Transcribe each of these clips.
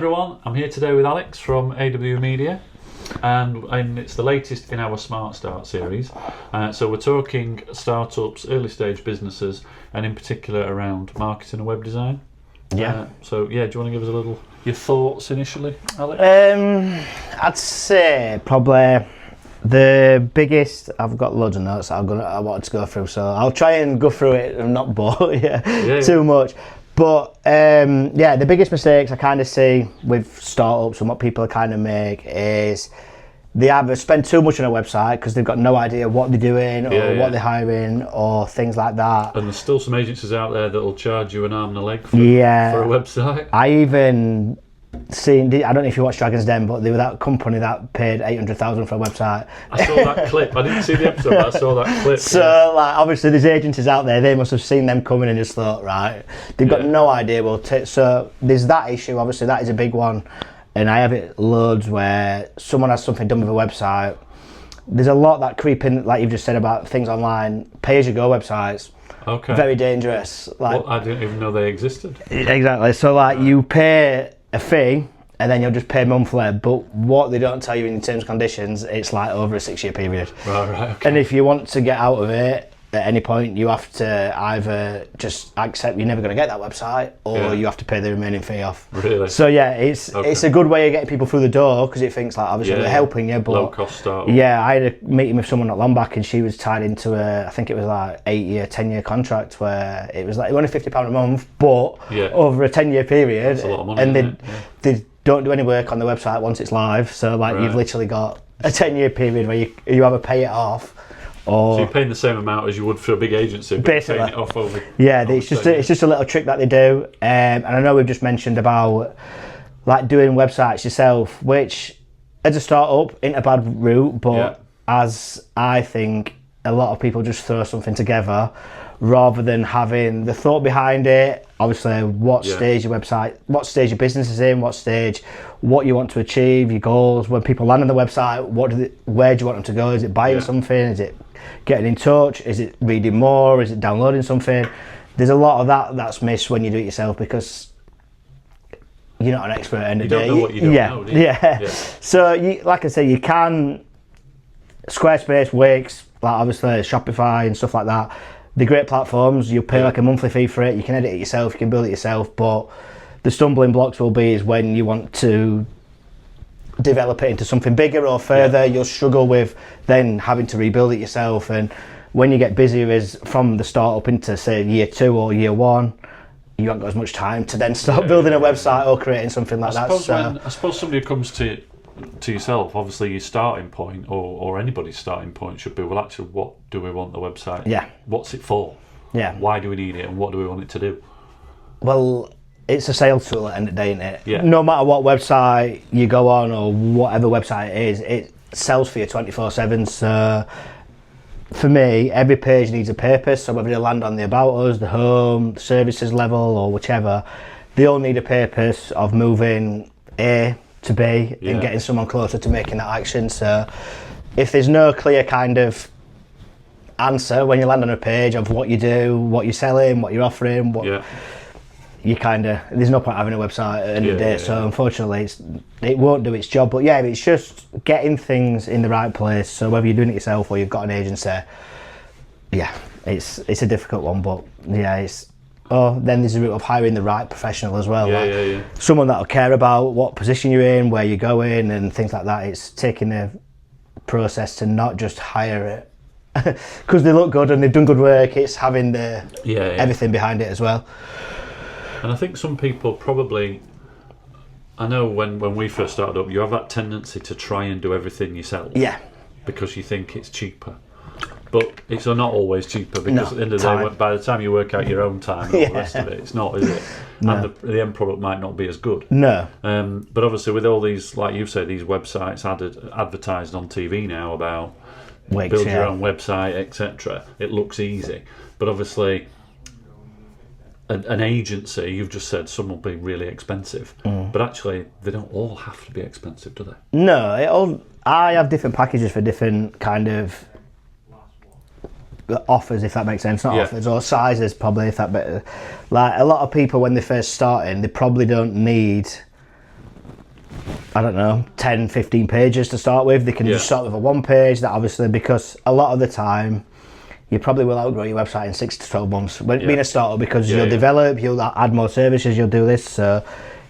everyone, I'm here today with Alex from AW Media, and it's the latest in our Smart Start series. So we're talking startups, early stage businesses, and in particular around marketing and web design. Yeah. Do you want to give us a little your thoughts initially, Alex? I'd say probably the biggest. I've got loads of notes I wanted to go through, so I'll try and go through it and not bore you too much. But the biggest mistakes I kind of see with startups and what people kind of make is they either spend too much on a website because they've got no idea what they're doing or what they're hiring or things like that. And there's still some agencies out there that'll charge you an arm and a leg for a website. I even seen, I don't know if you watched Dragon's Den, but they were that company that paid $800,000 for a website. I saw that clip. I didn't see the episode, but I saw that clip. So, obviously, there's agencies out there. They must have seen them coming and just thought, right, they've got no idea. So there's that issue. Obviously, that is a big one, and I have it loads where someone has something done with a website. There's a lot that creep in, like you've just said about things online, pay-as-you-go websites. Okay. Very dangerous. I didn't even know they existed. Exactly. So, you pay a fee and then you'll just pay monthly, but what they don't tell you in the terms and conditions, it's over a 6-year period. Right, okay. And if you want to get out of it at any point, you have to either just accept you're never going to get that website, or you have to pay the remaining fee off. Really? So it's a good way of getting people through the door, because it thinks obviously we're helping you, but low cost start. Yeah, I had a meeting with someone not long back, and she was tied into I think it was 8-year, 10-year contract where it was only £50 a month, but over a 10-year period. That's a lot of money, and they don't do any work on the website once it's live. So you've literally got a 10-year period where you either pay it off. So you're paying the same amount as you would for a big agency, but basically paying it off over. Yeah, it's just a little trick that they do, and I know we've just mentioned about doing websites yourself, which as a startup ain't a bad route, but as I think a lot of people just throw something together rather than having the thought behind it. Obviously, what stage your website, what stage your business is in, what you want to achieve, your goals. When people land on the website, where do you want them to go? Is it buying something? Is it getting in touch? Is it reading more? Is it downloading something? There's a lot of that's missed when you do it yourself, because you're not an expert at the end of the day. You don't know what you don't know, do you? Yeah. So, like I say, you can Squarespace, Wix, obviously Shopify and stuff like that. They're great platforms. You pay a monthly fee for it. You can edit it yourself. You can build it yourself. But the stumbling blocks will be is when you want to develop it into something bigger or further. You'll struggle with then having to rebuild it yourself. And when you get busier is from the start up into say year 2 or year 1, you haven't got as much time to then start building a website or creating something like that. I suppose somebody comes to yourself, obviously your starting point or anybody's starting point should be, well, actually, what do we want the website? Yeah. What's it for? Yeah. Why do we need it, and what do we want it to do? Well, it's a sales tool at the end of the day, isn't it? Yeah. No matter what website you go on or whatever website it is, it sells for you 24/7. So for me, every page needs a purpose. So whether they land on the About Us, the Home, the Services level, or whichever, they all need a purpose of moving A to be and getting someone closer to making that action. So if there's no clear kind of answer when you land on a page of what you do, what you're selling, what you're offering, you there's no point having a website at the end of the day. So unfortunately it won't do its job. But it's just getting things in the right place. So whether you're doing it yourself or you've got an agency, it's a difficult one. But then there's a route of hiring the right professional as well. Someone that'll care about what position you're in, where you're going, and things like that. It's taking the process to not just hire it because they look good and they've done good work. It's having the everything behind it as well. And I think some people probably, I know when we first started up, you have that tendency to try and do everything yourself. Yeah. Because you think it's cheaper. But it's not always cheaper, because at the end of the day, by the time you work out your own time and all the rest of it, it's not, is it? No. And the end product might not be as good. No. But obviously with all these, like you've said, these websites advertised on TV now about build your own website, etc. It looks easy. But obviously an agency, you've just said some will be really expensive. But actually they don't all have to be expensive, do they? No, I have different packages for different kind of offers, if that makes sense. Not offers, or sizes probably, if that better. Like a lot of people when they're first starting, they probably don't need I don't know, 10, 15 pages to start with. They can just start with a one page. That obviously, because a lot of the time, you probably will outgrow your website in 6 to 12 months. When being a startup, because you'll develop, you'll add more services, you'll do this. So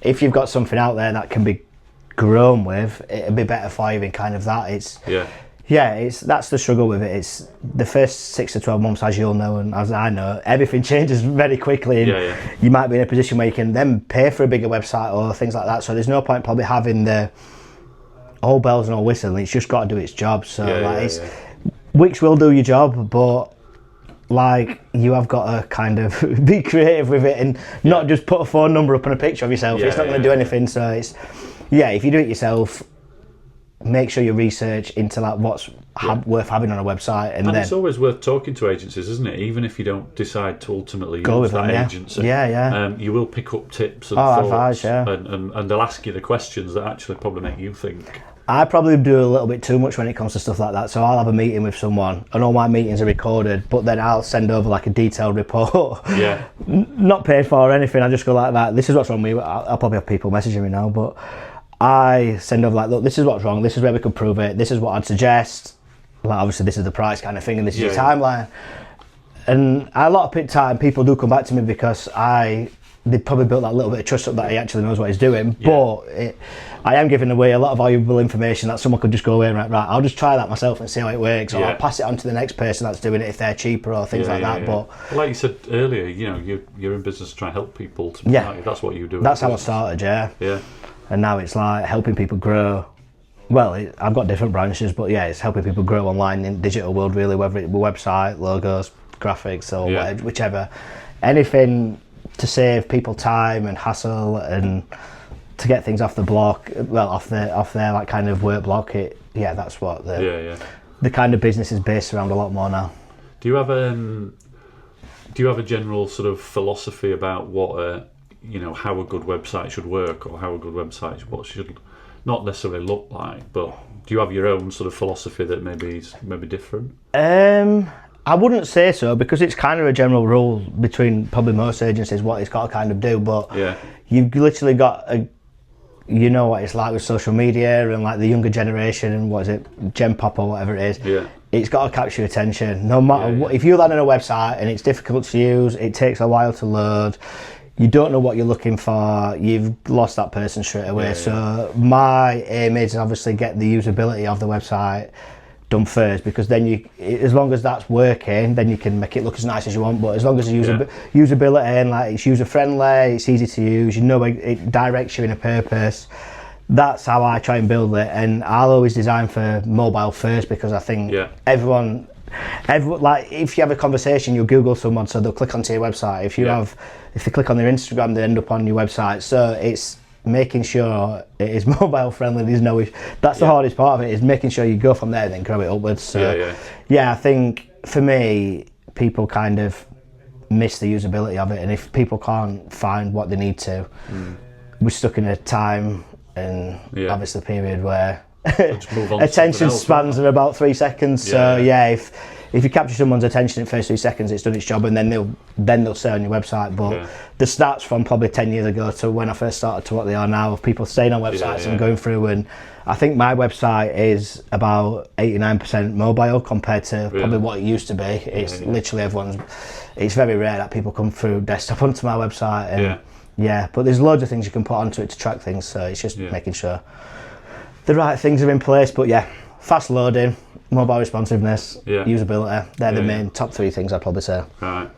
if you've got something out there that can be grown with, it'd be better for you in kind of that. That's the struggle with it. It's the first 6 to 12 months, as you'll know and as I know, everything changes very quickly. And you might be in a position where you can then pay for a bigger website or things like that. So there's no point probably having the all bells and all whistling. It's just got to do its job. So Wix will do your job, but like you have got to kind of be creative with it and not just put a phone number up and a picture of yourself. It's not going to do anything. So it's if you do it yourself, make sure you research into like what's worth having on a website, and then it's always worth talking to agencies, isn't it? Even if you don't decide to ultimately go use with that them, agency, you will pick up tips and thoughts, advice, and they'll ask you the questions that actually probably make you think. I probably do a little bit too much when it comes to stuff like that. So I'll have a meeting with someone, and all my meetings are recorded, but then I'll send over like a detailed report. Not paid for or anything. I just go like that. This is what's wrong with me. I'll probably have people messaging me now, but I send over like, look, this is what's wrong. This is where we could prove it. This is what I'd suggest. Like obviously this is the price kind of thing, and this is your timeline. And a lot of time people do come back to me because they probably built that little bit of trust up that he actually knows what he's doing. But I am giving away a lot of valuable information that someone could just go away and right, I'll just try that myself and see how it works, or I'll pass it on to the next person that's doing it if they're cheaper or things like that. But like you said earlier, you're in business to try and help people. That's what you do. That's how I started. And now it's like helping people grow. Well, I've got different branches, but it's helping people grow online in digital world, really, whether it's a website, logos, graphics, or whatever, whichever. Anything to save people time and hassle and to get things off the block, off their like kind of work block. That's what the kind of business is based around a lot more now. Do you have a general sort of philosophy about what how a good website should work, or how a good website should not necessarily look like, but do you have your own sort of philosophy that maybe is different? I wouldn't say so, because it's kind of a general rule between probably most agencies what it's got to kind of do, but you've literally got you know what it's like with social media and like the younger generation and what is it, Gen Pop or whatever it is. It's got to capture your attention no matter what. If you land on a website and it's difficult to use, it takes a while to load, you don't know what you're looking for, you've lost that person straight away. So my aim is obviously get the usability of the website done first, because then as long as that's working, then you can make it look as nice as you want. But as long as the usability and like it's user friendly, it's easy to use, it directs you in a purpose. That's how I try and build it, and I'll always design for mobile first, because I think everyone, like if you have a conversation, you'll Google someone, so they'll click onto your website. If they click on their Instagram, they end up on your website. So it's making sure it is mobile friendly. There's no issue. That's the hardest part of it, is making sure you go from there and then grow it upwards. So I think for me, people kind of miss the usability of it, and if people can't find what they need to, we're stuck in a time and obviously period where attention spans are about 3 seconds. If you capture someone's attention in the first 3 seconds, it's done its job, and then they'll stay on your website. But the stats from probably 10 years ago to when I first started to what they are now, of people staying on websites and going through, and I think my website is about 89% mobile compared to probably what it used to be. It's literally it's very rare that people come through desktop onto my website. And but there's loads of things you can put onto it to track things, so it's just making sure the right things are in place. But fast loading, mobile responsiveness, usability, they're the main top 3 things I'd probably say. Right.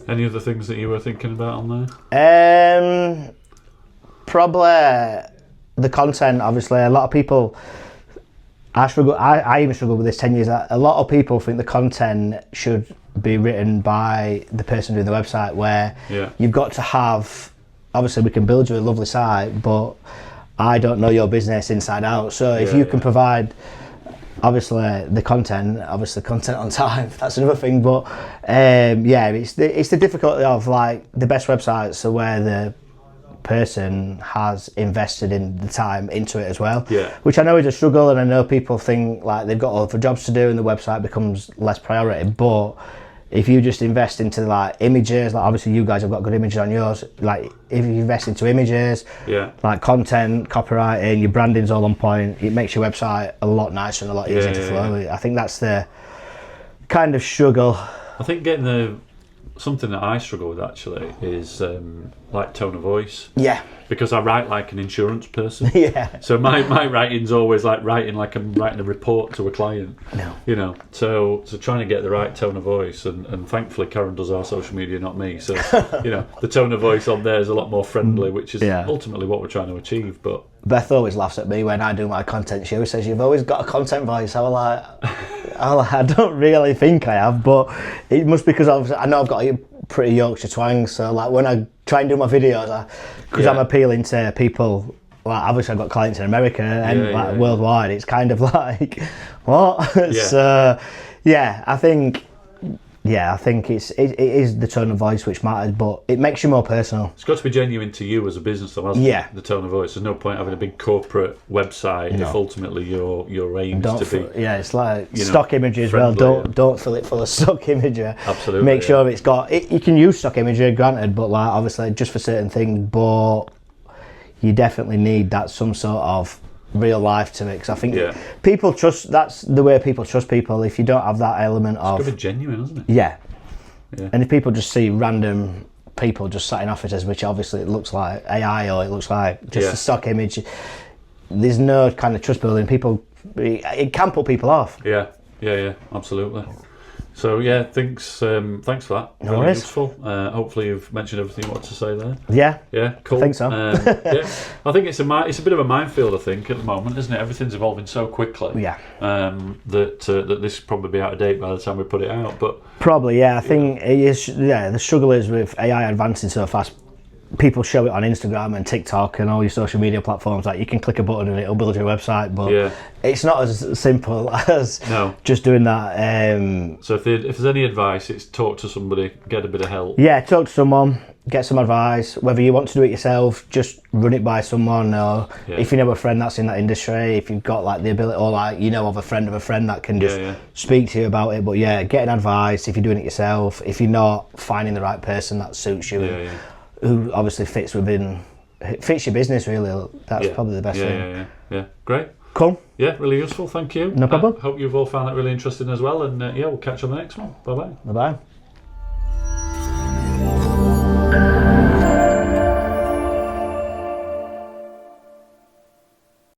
Any other things that you were thinking about on there? Probably the content. Obviously, a lot of people, I even struggle with this 10 years. A lot of people think the content should be written by the person doing the website, where you've got to have, obviously we can build you a lovely site, but I don't know your business inside out. So if you can provide obviously the content on time, that's another thing. But it's the difficulty of like the best websites are where the person has invested in the time into it as well, which I know is a struggle, and I know people think like they've got other jobs to do and the website becomes less priority, but if you just invest into like images, like obviously you guys have got good images on yours, like if you invest into images, like content, copywriting, your branding's all on point, it makes your website a lot nicer and a lot easier to flow with. I think that's the kind of struggle. I think getting something that I struggle with actually is like tone of voice. Yeah. Because I write like an insurance person. Yeah. So my writing's always like writing like I'm writing a report to a client. No. You know. So trying to get the right tone of voice, and thankfully Karen does our social media, not me. So you know, the tone of voice on there is a lot more friendly, which is ultimately what we're trying to achieve. But Beth always laughs at me when I do my content. She always says, "You've always got a content voice." I'm like, I don't really think I have, but it must be because I know I've got a pretty Yorkshire twang. So like when I try and do my videos, because I'm appealing to people. Like obviously I've got clients in America and worldwide. It's kind of like what? So I think it is the tone of voice which matters, but it makes you more personal. It's got to be genuine to you as a business, though, hasn't it? The tone of voice. There's no point having a big corporate website if ultimately your aim is to be. It's like stock imagery as well. Don't fill it full of stock imagery. Absolutely. Make sure it's got. You can use stock imagery, granted, but like obviously just for certain things. But you definitely need that some sort of real life to it, because I think people trust. That's the way people trust people. If you don't have that element of, it's got to be genuine, isn't it? Yeah. And if people just see random people just sat in offices, which obviously it looks like AI or it looks like just a stock image, there's no kind of trust building. It can put people off. Yeah, absolutely. So thanks for that. No really worries. Useful. Hopefully you've mentioned everything you want to say there. Yeah, cool. I think so. I think it's a bit of a minefield. I think at the moment, isn't it? Everything's evolving so quickly. That this will probably be out of date by the time we put it out. But probably, I think it is. The struggle is with AI advancing so fast. People show it on Instagram and TikTok and all your social media platforms. Like you can click a button and it'll build your website, but it's not as simple as just doing that. So if there's any advice, it's talk to somebody, get a bit of help. Yeah, talk to someone, get some advice. Whether you want to do it yourself, just run it by someone, or if you know a friend that's in that industry, if you've got like the ability, or like of a friend that can just speak to you about it. But getting advice if you're doing it yourself. If you're not, finding the right person that suits you. Who obviously fits your business really. That's probably the best thing. Yeah. Great. Cool. Yeah, really useful. Thank you. No problem. Hope you've all found that really interesting as well. And we'll catch you on the next one. Bye bye. Bye bye.